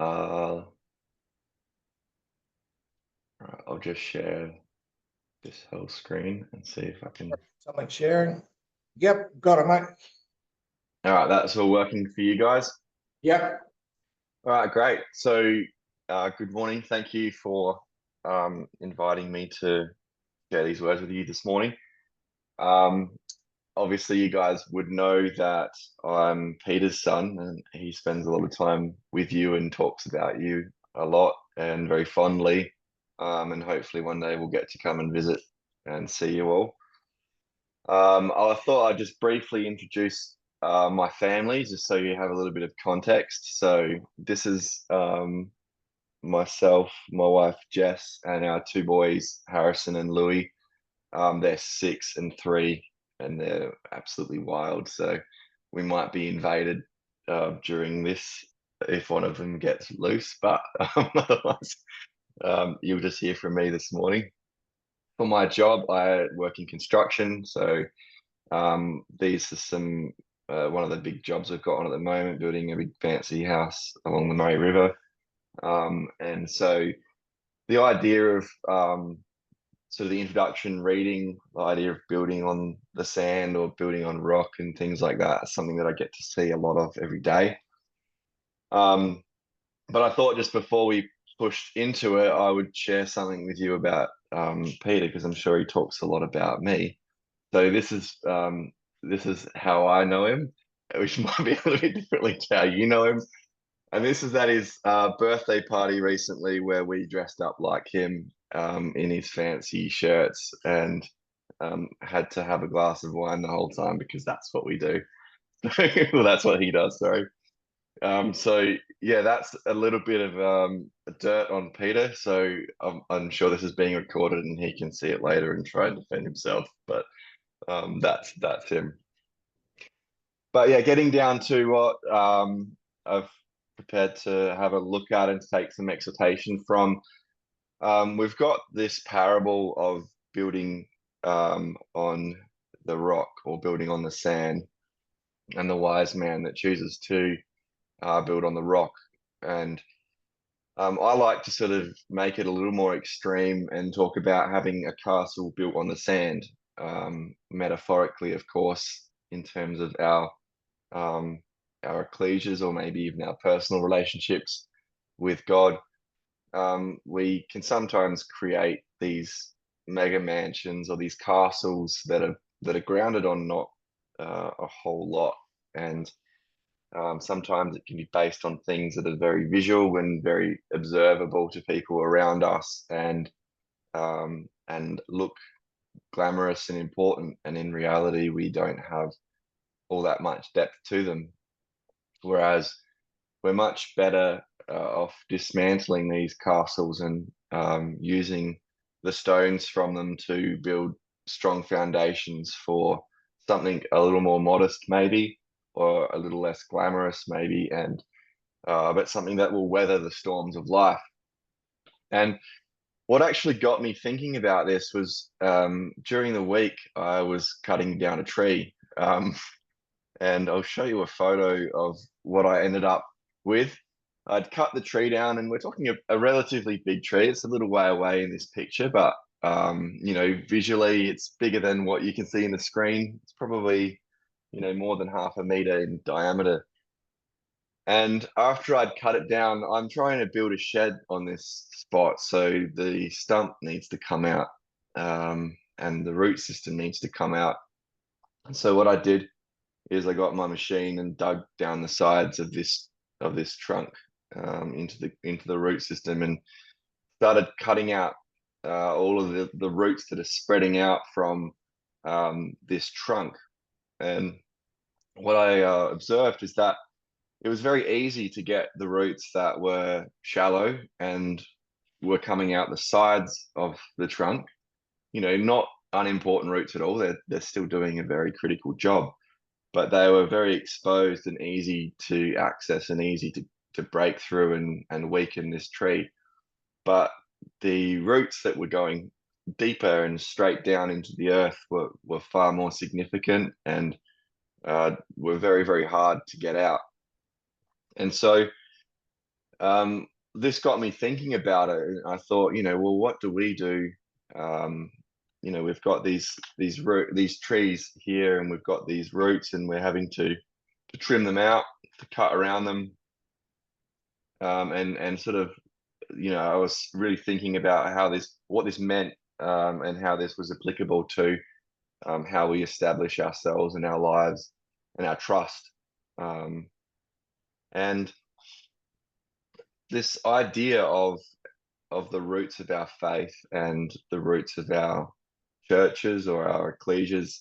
Right, I'll just share this whole screen and see if I can. Something sharing. Yep, got it, mate. All right, that's all working for you guys. Yep. All right, great. So, good morning. Thank you for inviting me to share these words with you this morning. Um, Obviously, you guys would know that I'm Peter's son, and he spends a lot of time with you and talks about you a lot and very fondly. And hopefully, one day we'll get to come and visit and see you all. I thought I'd just briefly introduce my family, just so you have a little bit of context. So, this is myself, my wife Jess, and our two boys, Harrison and Louis. They're 6 and 3, and they're absolutely wild. So we might be invaded during this if one of them gets loose, but otherwise, you'll just hear from me this morning. For my job, I work in construction. So these are some one of the big jobs I've got on at the moment, building a big fancy house along the Murray River. And so the idea of sort of the introduction reading, the idea of building on the sand or building on rock and things like that is something that I get to see a lot of every day. But I thought just before we pushed into it, I would share something with you about Peter, because I'm sure he talks a lot about me. So this is how I know him, which might be a little bit differently to how you know him. And this is at his birthday party recently, where we dressed up like him in his fancy shirts and had to have a glass of wine the whole time because that's what we do. Well, that's what he does, sorry. So yeah, that's a little bit of dirt on Peter. So I'm sure this is being recorded and he can see it later and try and defend himself. But that's him. But yeah, getting down to what I've prepared to have a look at and take some exhortation from. We've got this parable of building on the rock or building on the sand, and the wise man that chooses to build on the rock. And I like to sort of make it a little more extreme and talk about having a castle built on the sand, metaphorically, of course, in terms of um, our ecclesias or maybe even our personal relationships with God. We can sometimes create these mega mansions or these castles that are grounded on not a whole lot, and sometimes it can be based on things that are very visual and very observable to people around us, and look glamorous and important, and in reality, we don't have all that much depth to them. Whereas we're much better off dismantling these castles and using the stones from them to build strong foundations for something a little more modest, maybe, or a little less glamorous, maybe, and but something that will weather the storms of life. And what actually got me thinking about this was during the week I was cutting down a tree. And I'll show you a photo of what I ended up with. I'd cut the tree down, and we're talking a relatively big tree. It's a little way away in this picture, but visually it's bigger than what you can see in the screen. It's probably, more than half a meter in diameter. And after I'd cut it down, I'm trying to build a shed on this spot. So the stump needs to come out, and the root system needs to come out. And so what I did is I got my machine and dug down the sides of this trunk into the root system, and started cutting out all of the roots that are spreading out from this trunk. And what I observed is that it was very easy to get the roots that were shallow and were coming out the sides of the trunk. Not unimportant roots at all. They're still doing a very critical job, but they were very exposed and easy to access and easy to break through and weaken this tree. But the roots that were going deeper and straight down into the earth were far more significant, and were very, very hard to get out. And so This got me thinking about it. I thought, well, what do we do? Um, we've got these trees here, and we've got these roots, and we're having to trim them out, to cut around them, and sort of, I was really thinking about what this meant, and how this was applicable to how we establish ourselves and our lives and our trust. And this idea of the roots of our faith and the roots of our churches or our ecclesias,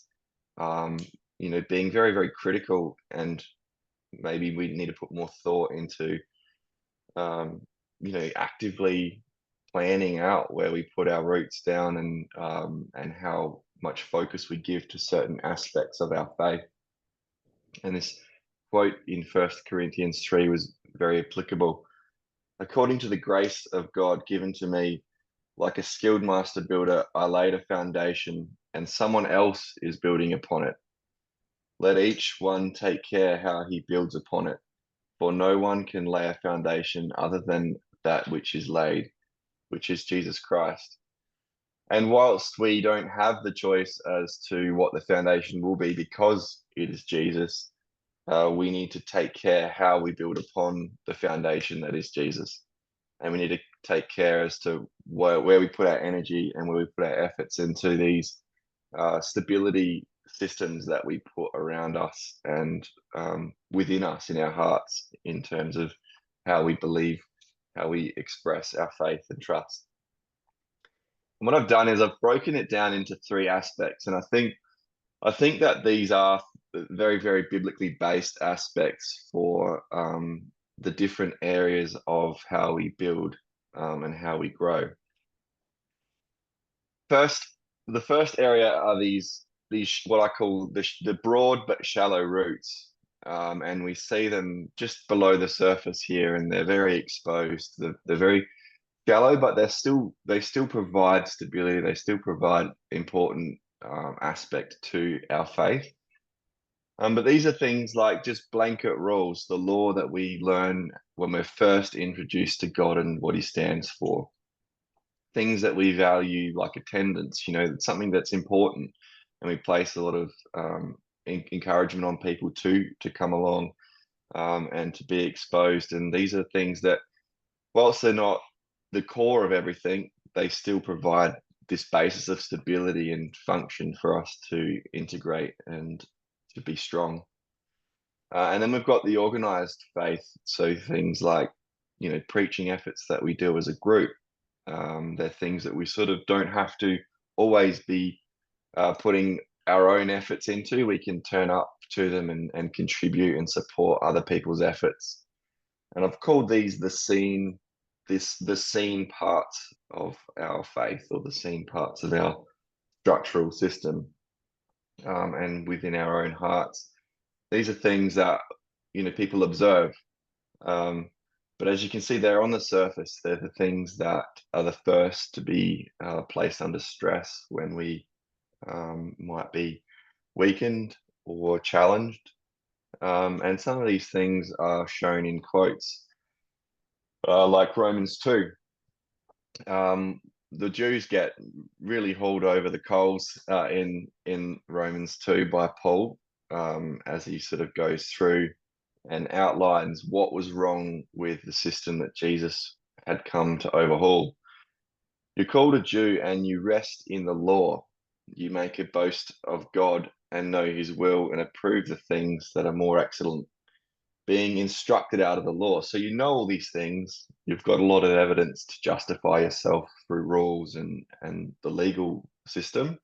um, being very, very critical, and maybe we need to put more thought into, actively planning out where we put our roots down, and how much focus we give to certain aspects of our faith. And this quote in 1 Corinthians 3 was very applicable. According to the grace of God given to me, like a skilled master builder, I laid a foundation, and someone else is building upon it. Let each one take care how he builds upon it, for no one can lay a foundation other than that which is laid, which is Jesus Christ. And whilst we don't have the choice as to what the foundation will be because it is Jesus, we need to take care how we build upon the foundation that is Jesus. And we need to take care as to where we put our energy and where we put our efforts into these stability systems that we put around us and within us in our hearts, in terms of how we believe, how we express our faith and trust. And what I've done is I've broken it down into three aspects, and I think that these are very, very biblically based aspects for the different areas of how we build, and how we grow. First, the first area are these what I call the broad but shallow roots, and we see them just below the surface here, and they're very exposed. They're very shallow, but they still provide stability. They still provide important aspect to our faith. But these are things like just blanket rules, the law that we learn when we're first introduced to God and what He stands for. Things that we value, like attendance, it's something that's important, and we place a lot of encouragement on people to come along, and to be exposed. And these are things that, whilst they're not the core of everything, they still provide this basis of stability and function for us to integrate and to be strong. And then we've got the organized faith. So things like, preaching efforts that we do as a group. They're things that we sort of don't have to always be putting our own efforts into. We can turn up to them and contribute and support other people's efforts. And I've called these the seen parts of our faith, or the seen parts of our structural system, and within our own hearts. These are things that people observe, but as you can see, they're on the surface. They're the things that are the first to be placed under stress when we might be weakened or challenged. And some of these things are shown in quotes, like Romans 2. The Jews get really hauled over the coals in Romans 2 by Paul, as he sort of goes through and outlines what was wrong with the system that Jesus had come to overhaul. You're called a Jew and you rest in the law. You make a boast of God and know His will and approve the things that are more excellent, being instructed out of the law. So you know all these things. You've got a lot of evidence to justify yourself through rules and the legal system.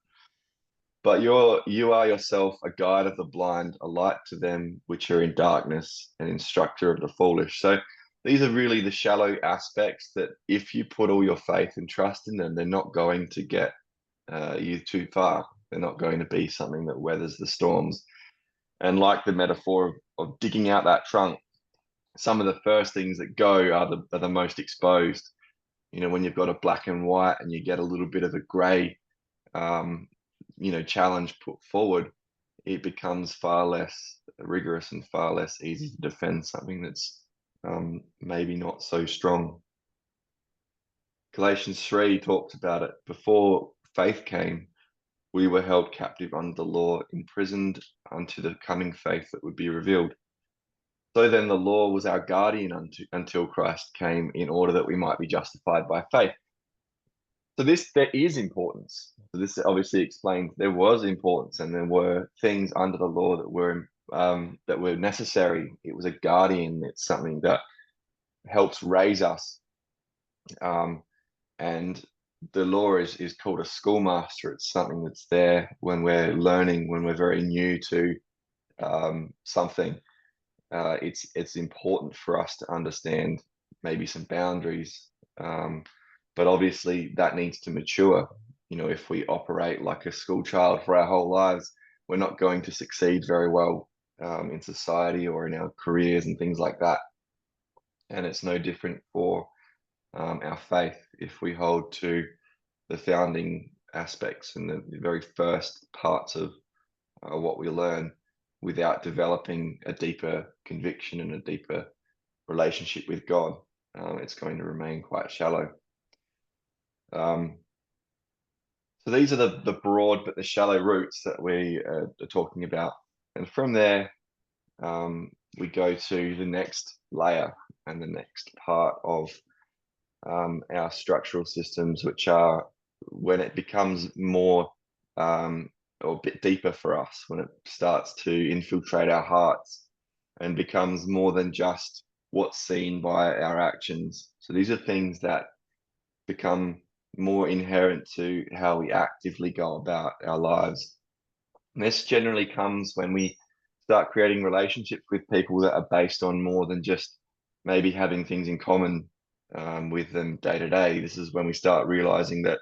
But you are yourself a guide of the blind, a light to them which are in darkness, an instructor of the foolish. So these are really the shallow aspects that, if you put all your faith and trust in them, they're not going to get you too far. They're not going to be something that weathers the storms. And like the metaphor of digging out that trunk, some of the first things that go are the most exposed. When you've got a black and white and you get a little bit of a grey, challenge put forward, it becomes far less rigorous and far less easy to defend something that's maybe not so strong. Galatians 3 talks about it. Before faith came, we were held captive under the law, imprisoned unto the coming faith that would be revealed. So then the law was our guardian until Christ came, in order that we might be justified by faith. So there is importance. So this obviously explains there was importance, and there were things under the law that were necessary. It was a guardian. It's something that helps raise us. And the law is called a schoolmaster. It's something that's there when we're learning, when we're very new to something. It's important for us to understand maybe some boundaries, but obviously that needs to mature. If we operate like a school child for our whole lives, we're not going to succeed very well in society or in our careers and things like that. And it's no different for our faith. If we hold to the founding aspects and the very first parts of what we learn, without developing a deeper conviction and a deeper relationship with God, it's going to remain quite shallow. So these are the broad but the shallow roots that we are talking about. And from there, we go to the next layer and the next part of our structural systems, which are when it becomes more or a bit deeper for us, when it starts to infiltrate our hearts and becomes more than just what's seen by our actions. So these are things that become more inherent to how we actively go about our lives. And this generally comes when we start creating relationships with people that are based on more than just maybe having things in common with them day to day. This is when we start realizing that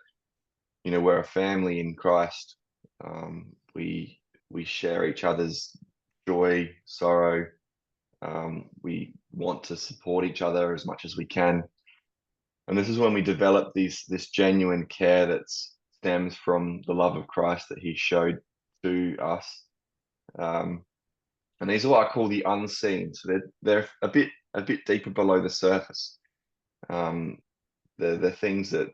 we're a family in Christ. We share each other's joy, sorrow. We want to support each other as much as we can, and this is when we develop this genuine care that stems from the love of Christ that He showed to us. And these are what I call the unseen. So they're a bit deeper below the surface. They're things that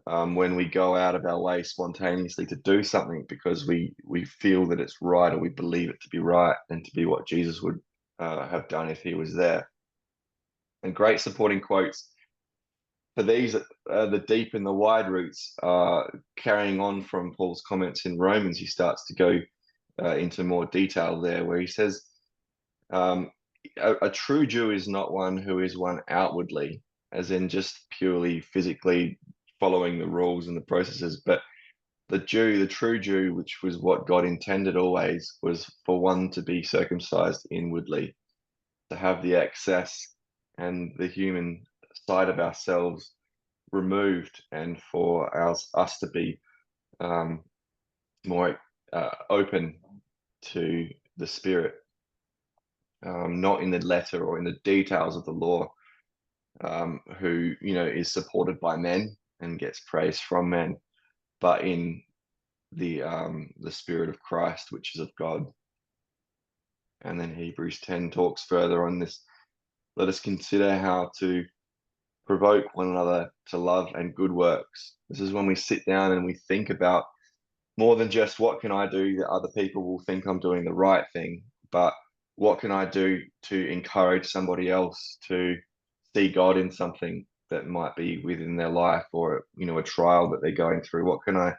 when we go out of our way spontaneously to do something because we feel that it's right, or we believe it to be right and to be what Jesus would have done if He was there. And great supporting quotes for these, the deep and the wide roots, carrying on from Paul's comments in Romans. He starts to go into more detail there, where he says, a true Jew is not one who is one outwardly, as in just purely physically following the rules and the processes, but the true Jew, which was what God intended always, was for one to be circumcised inwardly, to have the excess and the human side of ourselves removed, and for us to be more open to the Spirit, not in the letter or in the details of the law, who is supported by men and gets praise from men, but in the Spirit of Christ, which is of God. And then Hebrews 10 talks further on this. Let us consider how to provoke one another to love and good works. This is when we sit down and we think about more than just what can I do that other people will think I'm doing the right thing, but what can I do to encourage somebody else to see God in something that might be within their life, or a trial that they're going through. What can I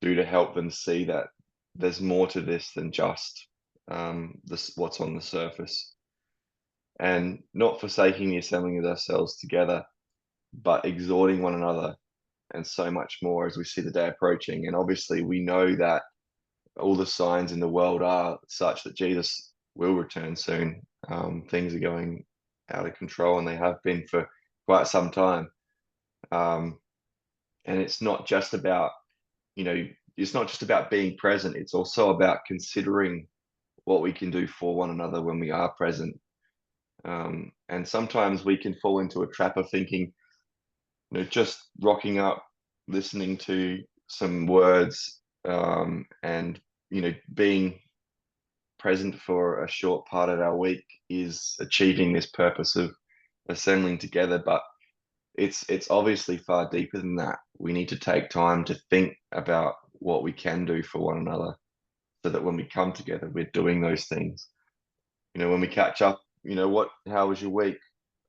do to help them see that there's more to this than just what's on the surface? And not forsaking the assembling of ourselves together, but exhorting one another, and so much more as we see the day approaching. And obviously we know that all the signs in the world are such that Jesus will return soon. Things are going out of control, and they have been for quite some time. And it's not just about, it's not just about being present. It's also about considering what we can do for one another when we are present. And sometimes we can fall into a trap of thinking, just rocking up, listening to some words, and being present for a short part of our week is achieving this purpose of assembling together, but it's obviously far deeper than that. We need to take time to think about what we can do for one another, so that when we come together, we're doing those things. When we catch up, how was your week?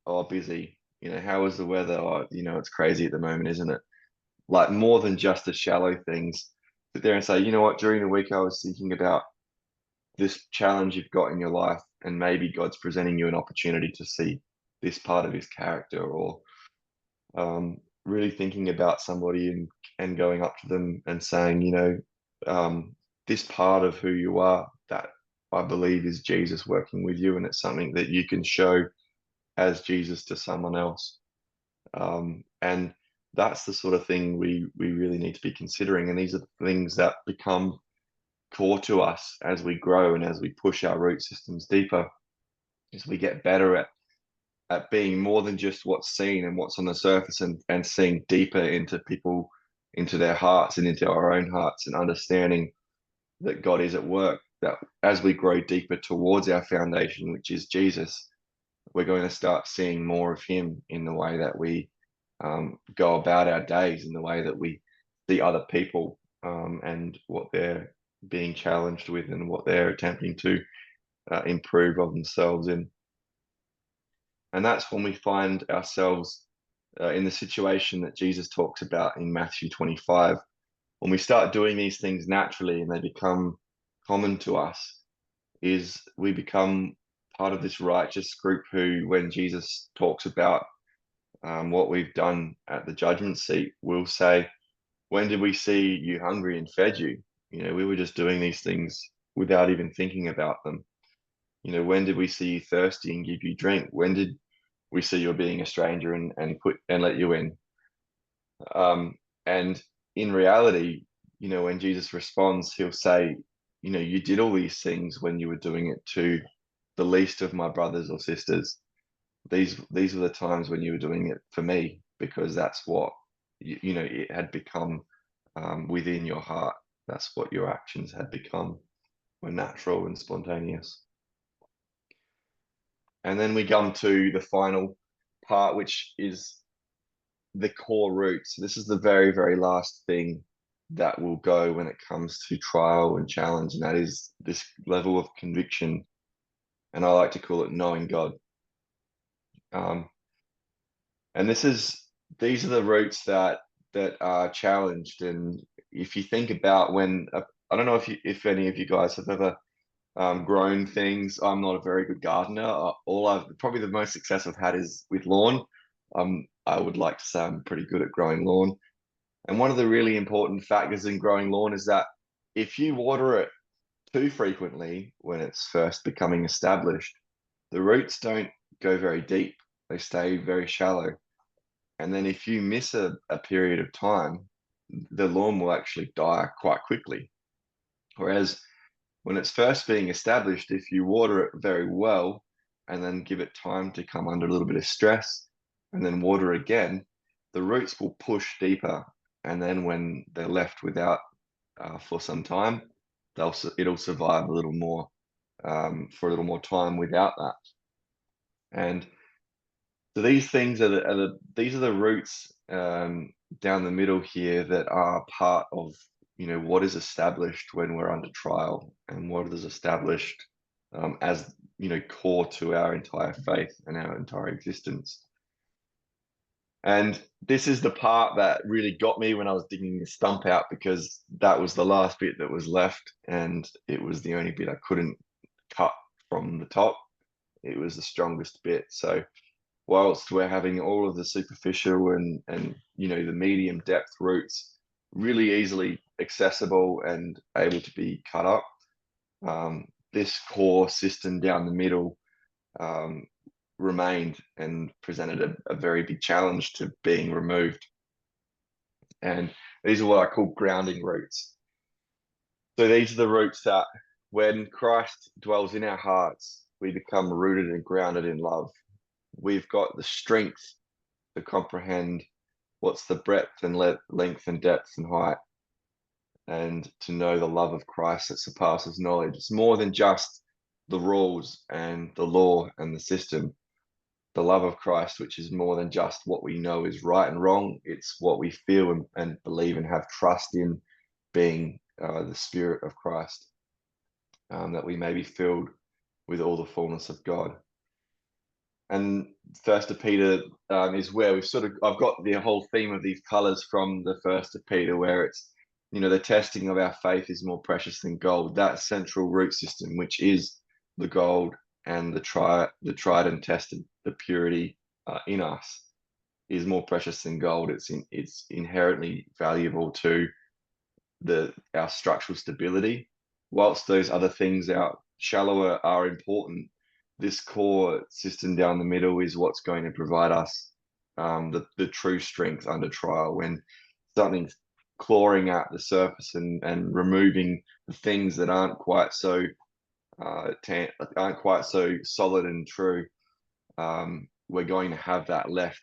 Oh, busy. How was the weather? Oh, it's crazy at the moment, isn't it? Like, more than just the shallow things. Sit there and say, you know what, during the week I was thinking about this challenge you've got in your life, and maybe God's presenting you an opportunity to see this part of his character, or really thinking about somebody and going up to them and saying, this part of who you are, that I believe is Jesus working with you, and it's something that you can show as Jesus to someone else. And that's the sort of thing we really need to be considering. And these are the things that become core to us as we grow and as we push our root systems deeper, as we get better at being more than just what's seen and what's on the surface, and seeing deeper into people, into their hearts and into our own hearts, and understanding that God is at work, that as we grow deeper towards our foundation, which is Jesus, we're going to start seeing more of him in the way that we go about our days, in the way that we see other people, and what they're being challenged with, and what they're attempting to improve of themselves in. And that's when we find ourselves in the situation that Jesus talks about in Matthew 25. When we start doing these things naturally and they become common to us, is we become part of this righteous group who, when Jesus talks about what we've done at the judgment seat, will say, when did we see you hungry and fed you? We were just doing these things without even thinking about them. When did we see you thirsty and give you drink? When did we see you being a stranger and let you in? And in reality, when Jesus responds, he'll say, you did all these things when you were doing it to the least of my brothers or sisters. These were the times when you were doing it for me, because that's what it had become within your heart. That's what your actions had become, were natural and spontaneous. And then we come to the final part, which is the core root. So this is the very, very last thing that will go when it comes to trial and challenge, and that is this level of conviction. And I like to call it knowing God. And these are the roots that are challenged. And if you think about I don't know if any of you guys have ever grown things. I'm not a very good gardener. Probably the most success I've had is with lawn. I would like to say I'm pretty good at growing lawn. And one of the really important factors in growing lawn is that if you water it too frequently when it's first becoming established, the roots don't go very deep. They stay very shallow. And then if you miss a period of time, the lawn will actually die quite quickly. Whereas when it's first being established, if you water it very well and then give it time to come under a little bit of stress and then water again, the roots will push deeper. And then when they're left without for some time, it'll survive a little more for a little more time without that. And so these things these are the roots down the middle here that are part of what is established when we're under trial, and what is established as core to our entire faith and our entire existence. And this is the part that really got me when I was digging the stump out, because that was the last bit that was left, and it was the only bit I couldn't cut from the top. It was the strongest bit. So whilst we're having all of the superficial and the medium depth roots really easily accessible and able to be cut up, this core system down the middle remained and presented a very big challenge to being removed. And these are what I call grounding roots. So these are the roots that, when Christ dwells in our hearts, we become rooted and grounded in love. We've got the strength to comprehend what's the breadth and length and depth and height, and to know the love of Christ that surpasses knowledge. It's more than just the rules and the law and the system. the love of Christ, which is more than just what we know is right and wrong. It's what we feel and believe and have trust in, being the Spirit of Christ, that we may be filled with all the fullness of God. And First of Peter is where we've sort of, I've got the whole theme of these colors from the First of Peter, where it's, the testing of our faith is more precious than gold. That central root system, which is the gold and the tried and tested, the purity in us, is more precious than gold. It's inherently valuable to our structural stability. Whilst those other things out shallower are important, this core system down the middle is what's going to provide us the true strength under trial, when something's clawing at the surface and removing the things that aren't quite so solid and true. We're going to have that left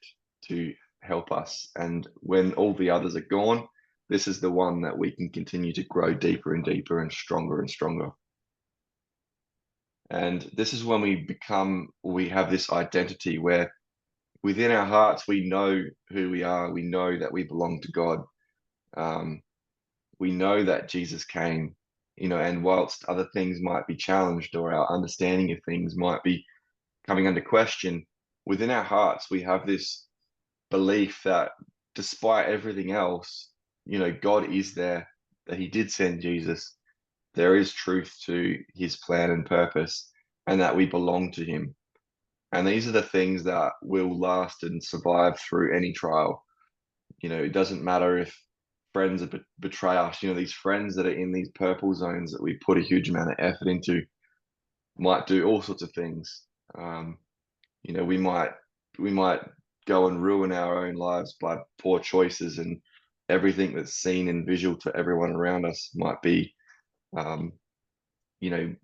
to help us, and when all the others are gone, this is the one that we can continue to grow deeper and deeper and stronger. And this is when we have this identity where within our hearts, we know who we are. We know that we belong to God. We know that Jesus came, and whilst other things might be challenged or our understanding of things might be coming under question, within our hearts, we have this belief that despite everything else, God is there, that he did send Jesus. There is truth to his plan and purpose, and that we belong to him. And these are the things that will last and survive through any trial. It doesn't matter if friends betray us. These friends that are in these purple zones that we put a huge amount of effort into might do all sorts of things. We might go and ruin our own lives by poor choices, and everything that's seen and visual to everyone around us might be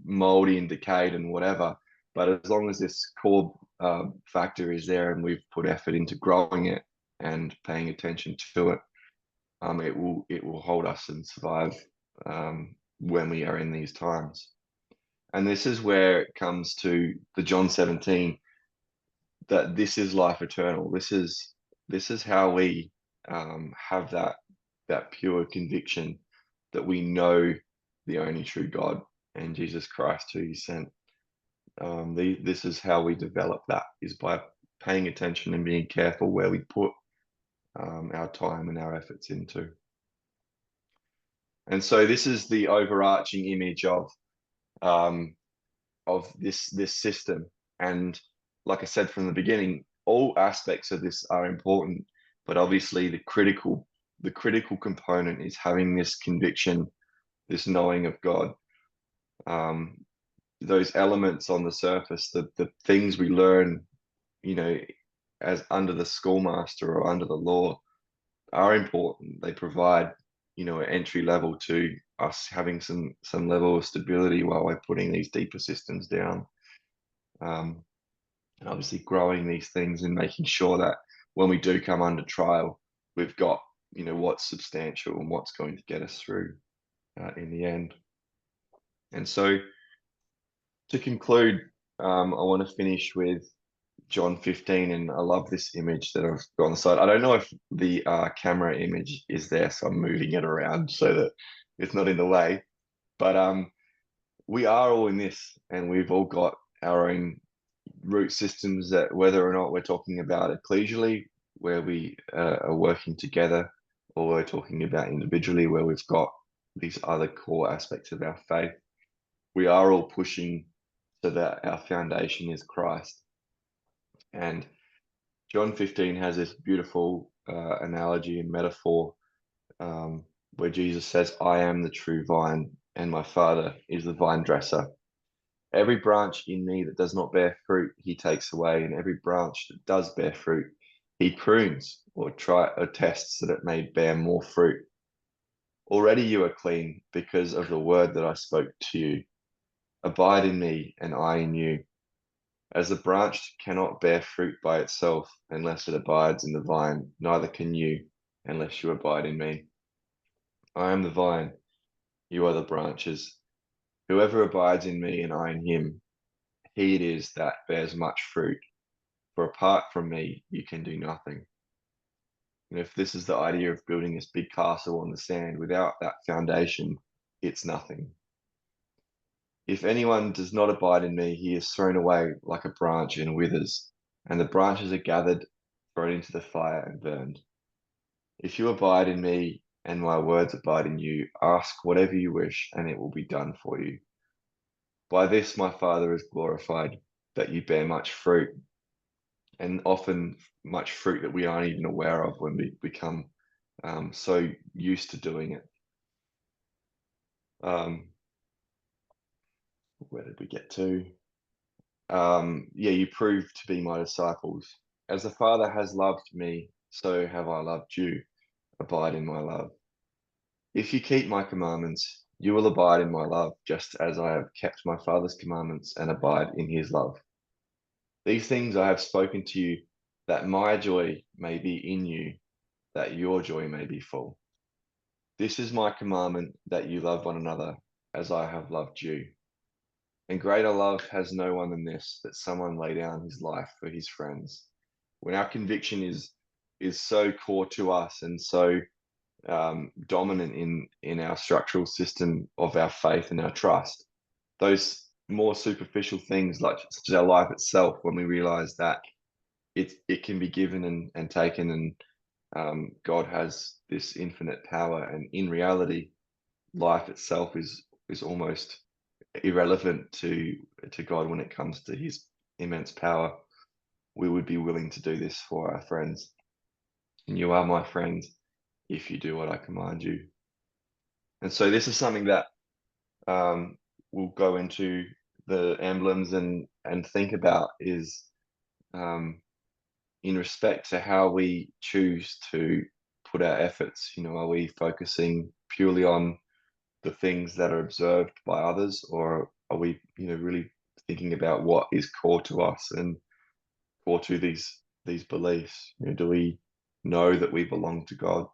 moldy and decayed and whatever. But as long as this core factor is there and we've put effort into growing it and paying attention to it, it will hold us and survive when we are in these times. And this is where it comes to the John 17, that this is life eternal. This is how we have that pure conviction that we know the only true God and Jesus Christ who he sent. This is how we develop that, is by paying attention and being careful where we put our time and our efforts into. And so this is the overarching image of this system. And like I said from the beginning, all aspects of this are important, but obviously the critical component is having this conviction, this knowing of God. Those elements on the surface, the things we learn, as under the schoolmaster or under the law, are important. They provide, an entry level to us having some level of stability while we're putting these deeper systems down. And obviously growing these things and making sure that when we do come under trial, we've got, what's substantial and what's going to get us through in the end. And so to conclude, I want to finish with John 15, and I love this image that I've got on the side. I don't know if the camera image is there, so I'm moving it around so that it's not in the way. But we are all in this, and we've all got our own root systems, that whether or not we're talking about ecclesially, where we are working together, or we're talking about individually, where we've got these other core aspects of our faith, we are all pushing so that our foundation is Christ. And John 15 has this beautiful analogy and metaphor where Jesus says, I am the true vine, and my Father is the vine dresser. Every branch in me that does not bear fruit, he takes away, and every branch that does bear fruit, he prunes or tests that it may bear more fruit. Already you are clean because of the word that I spoke to you. Abide in me, and I in you. As the branch cannot bear fruit by itself unless it abides in the vine, neither can you unless you abide in me. I am the vine, you are the branches. Whoever abides in me and I in him, he it is that bears much fruit. for apart from me, you can do nothing. And if this is the idea of building this big castle on the sand, without that foundation, it's nothing. If anyone does not abide in me, he is thrown away like a branch and withers, and the branches are gathered, thrown into the fire, and burned. If you abide in me, and my words abide in you, ask whatever you wish, and it will be done for you. By this my Father is glorified, that you bear much fruit, and often much fruit that we aren't even aware of when we become so used to doing it. Where did we get to? Yeah, you prove to be my disciples. As the Father has loved me, so have I loved you. Abide in my love. If you keep my commandments, you will abide in my love, just as I have kept my Father's commandments and abide in his love. These things I have spoken to you, that my joy may be in you, that your joy may be full. This is my commandment, that you love one another as I have loved you. And greater love has no one than this, that someone lay down his life for his friends. When our conviction is so core to us and so dominant in our structural system of our faith and our trust, those more superficial things like such as our life itself, when we realize that it can be given and taken, and God has this infinite power, and in reality, life itself is almost irrelevant to God when it comes to his immense power. We would be willing to do this for our friends. And you are my friends if you do what I command you. And so this is something that we'll go into the emblems and think about is in respect to how we choose to put our efforts. Are we focusing purely on the things that are observed by others, or are we, really thinking about what is core to us and core to these beliefs? Do we know that we belong to God?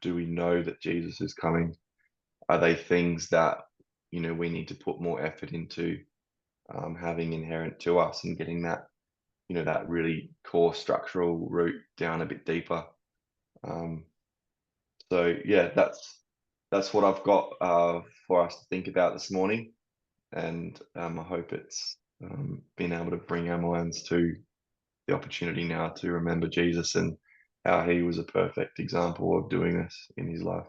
Do we know that Jesus is coming? Are they things that we need to put more effort into having inherent to us and getting that that really core structural root down a bit deeper? Um, so yeah, that's what I've got for us to think about this morning, and I hope it's been able to bring our minds to the opportunity now to remember Jesus and how he was a perfect example of doing this in his life.